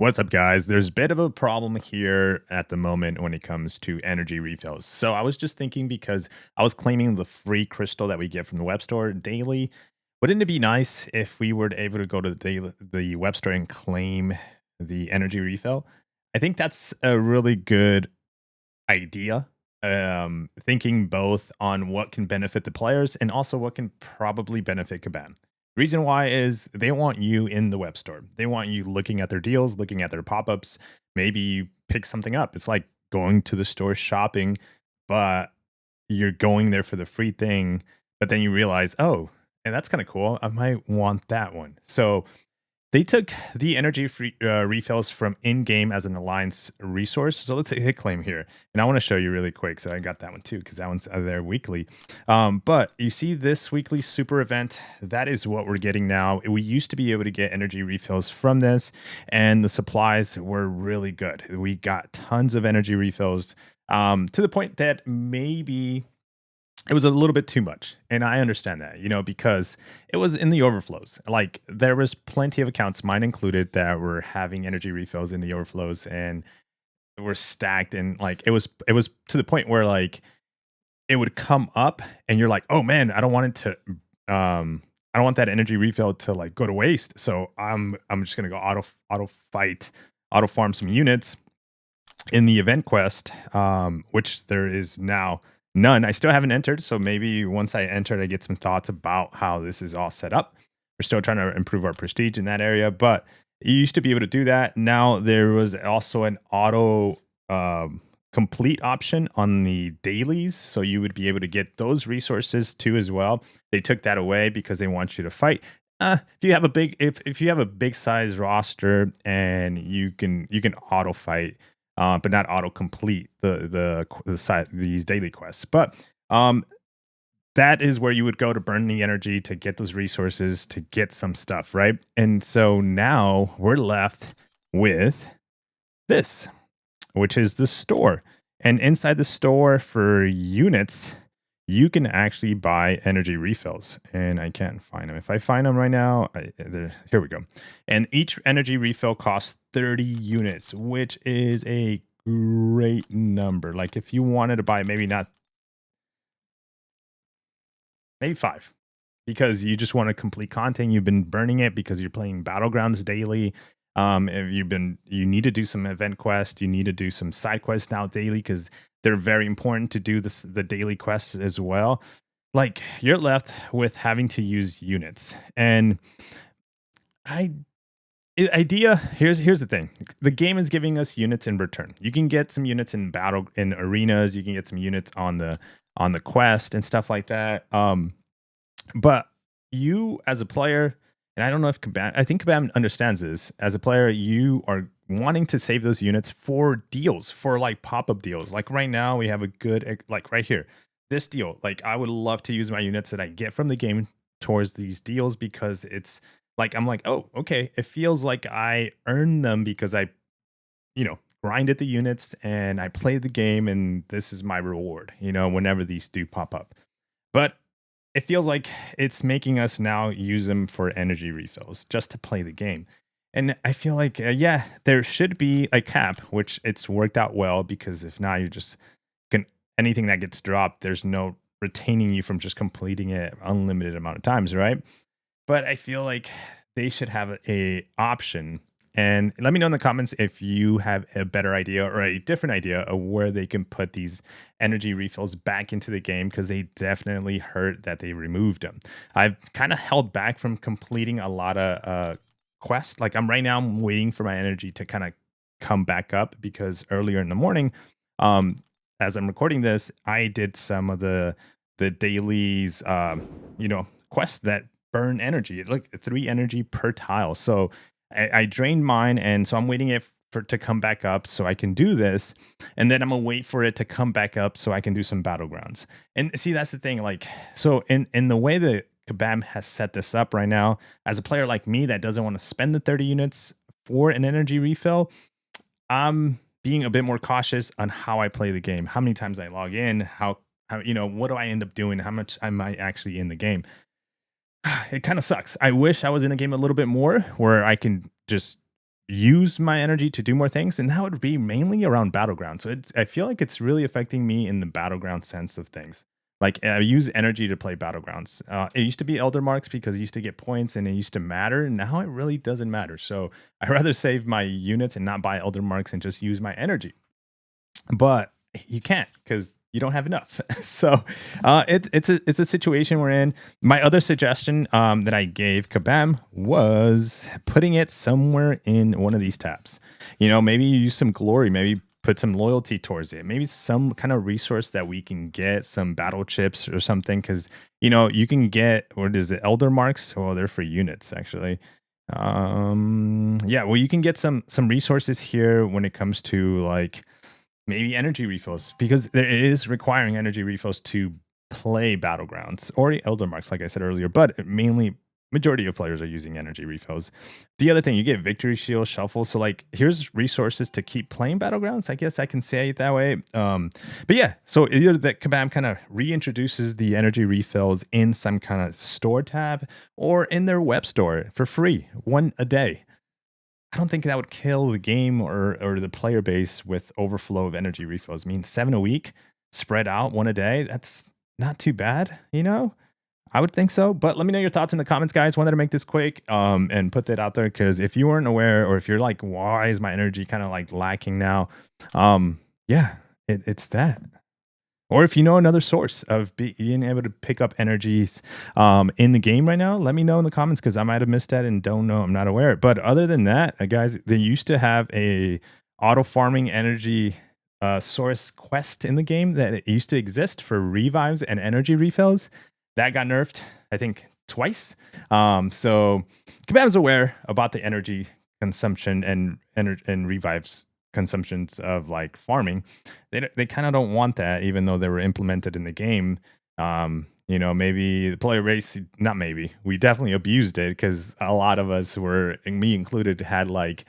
What's up, guys? There's a bit of a problem here at the moment when it comes to energy refills. So I was just thinking because I was claiming the free crystal that we get from the web store daily. Wouldn't it be nice if we were able to go to the web store and claim the energy refill? I think that's a really good idea. Thinking both on what can benefit the players and also what can probably benefit Kabam. Reason why is they want you in the web store. They want you looking at their deals, looking at their pop-ups. Maybe you pick something up. It's like going to the store shopping, but you're going there for the free thing, but then you realize, oh, and that's kind of cool. I might want that one. So they took the energy refills from in-game as an alliance resource. So let's hit claim here. And I want to show you really quick. So I got that one too, because that one's there weekly. But you see this weekly super event, that is what we're getting now. We used to be able to get energy refills from this, and the supplies were really good. We got tons of energy refills to the point that maybe it was a little bit too much. And I understand that, because it was in the overflows. Like there was plenty of accounts, mine included, that were having energy refills in the overflows and were stacked. And like it was to the point where like it would come up and you're like, oh man, I don't want it to I don't want that energy refill to like go to waste. So I'm just gonna go auto farm some units in the event quest, which there is now none. I still haven't entered, so maybe once I enter, I get some thoughts about how this is all set up. We're still trying to improve our prestige in that area, but you used to be able to do that. Now there was also an auto complete option on the dailies, so you would be able to get those resources too as well. They took that away because they want you to fight. If you have a big size roster and you can auto fight, but not auto complete these daily quests. But that is where you would go to burn the energy to get those resources to get some stuff, right? And so now we're left with this, which is the store. And inside the store for units, you can actually buy energy refills, and I can't find them. If I find them right now, here we go. And each energy refill costs 30 units, which is a great number. Like if you wanted to buy maybe 5, because you just want to complete content, you've been burning it because you're playing Battlegrounds daily. If you need to do some event quests, you need to do some side quests now daily because they're very important to do the daily quests as well. Like you're left with having to use units, and here's the thing. The game is giving us units in return. You can get some units in arenas, you can get some units on the quest and stuff like that. But you as a player, and I don't know if I think Kabam understands this. As a player, you are wanting to save those units for deals, for like pop-up deals. Like right now, we have a good, like right here, this deal. Like I would love to use my units that I get from the game towards these deals because it's like, I'm like, oh, okay. It feels like I earned them because I, grinded the units and I played the game, and this is my reward, whenever these do pop up. But it feels like it's making us now use them for energy refills just to play the game. And I feel like, there should be a cap, which it's worked out well, because if not, you're just anything that gets dropped, there's no retaining you from just completing it unlimited amount of times, right? But I feel like they should have a option. And let me know in the comments if you have a better idea or a different idea of where they can put these energy refills back into the game, because they definitely hurt that they removed them. I've kind of held back from completing a lot of quests. Like I'm waiting for my energy to kind of come back up, because earlier in the morning, as I'm recording this, I did some of the dailies, quests that burn energy. It's like 3 energy per tile. So I drained mine, and so I'm waiting to come back up so I can do this, and then I'm gonna wait for it to come back up so I can do some Battlegrounds. And see, that's the thing. Like, so in the way that Kabam has set this up right now, as a player like me that doesn't want to spend the 30 units for an energy refill, I'm being a bit more cautious on how I play the game, how many times I log in, how what do I end up doing, how much am I actually in the game. It kind of sucks. I wish I was in the game a little bit more, where I can just use my energy to do more things, and that would be mainly around battleground. So I feel like it's really affecting me in the battleground sense of things. Like I use energy to play battlegrounds. It used to be Elder Marks because you used to get points and it used to matter. Now it really doesn't matter. So I rather save my units and not buy Elder Marks and just use my energy. But you can't because you don't have enough. So it's a situation we're in. My other suggestion that I gave Kabam was putting it somewhere in one of these tabs. You know, maybe you use some glory, maybe put some loyalty towards it, maybe some kind of resource that we can get some battle chips or something. Because you know you can get, what is it, Elder Marks? Oh, they're for units actually. Yeah, well, you can get some resources here when it comes to like maybe energy refills, because there is requiring energy refills to play battlegrounds or Elder Marks, like I said earlier. But mainly, majority of players are using energy refills. The other thing, you get victory shield, shuffle. So like, here's resources to keep playing battlegrounds. I guess I can say it that way. But yeah, so either that Kabam kind of reintroduces the energy refills in some kind of store tab or in their web store for free, one a day. I don't think that would kill the game or the player base with overflow of energy refills. I mean, 7 a week spread out, one a day. That's not too bad, you know? I would think so. But let me know your thoughts in the comments, guys. Wanted to make this quick and put that out there because if you weren't aware, or if you're like, why is my energy kind of like lacking now? Yeah, it's that. Or if you know another source of being able to pick up energies in the game right now, let me know in the comments because I might have missed that and don't know. I'm not aware. But other than that, guys, they used to have a auto farming energy source quest in the game that it used to exist for revives and energy refills. That got nerfed, I think, twice. So Kabam's aware about the energy consumption and revives consumptions of like farming. They kind of don't want that, even though they were implemented in the game. You know, maybe the player base, not maybe, we definitely abused it because a lot of us were, me included, had like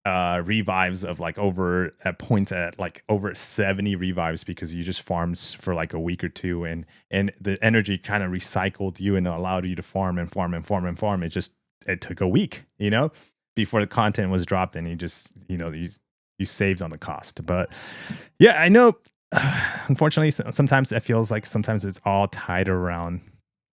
revives of like over at points at like over 70 revives because you just farmed for like a week or two, and the energy kind of recycled you and allowed you to farm and farm and farm and farm. It took a week, you know, before the content was dropped, and you just, you know, you saved on the cost. But yeah, I know unfortunately sometimes it feels like sometimes it's all tied around,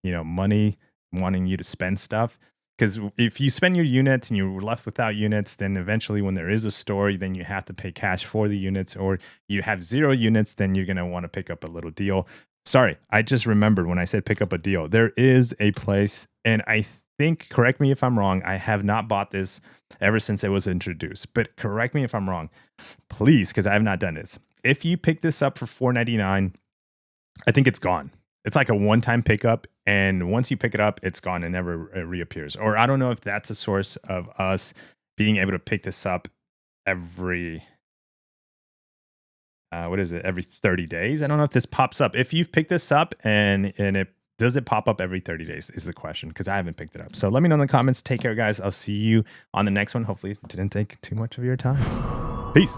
you know, money, wanting you to spend stuff. Because if you spend your units and you're left without units, then eventually when there is a story, then you have to pay cash for the units, or you have 0 units, then you're going to want to pick up a little deal. Sorry, I just remembered when I said pick up a deal. There is a place, and I think, correct me if I'm wrong, I have not bought this ever since it was introduced, but correct me if I'm wrong, please, because I have not done this. If you pick this up for $4.99, I think it's gone. It's like a one-time pickup, and once you pick it up, it's gone and never reappears. Or I don't know if that's a source of us being able to pick this up every every 30 days. I don't know if this pops up. If you've picked this up and it does it pop up every 30 days is the question, because I haven't picked it up. So let me know in the comments. Take care, guys. I'll see you on the next one. Hopefully it didn't take too much of your time. Peace.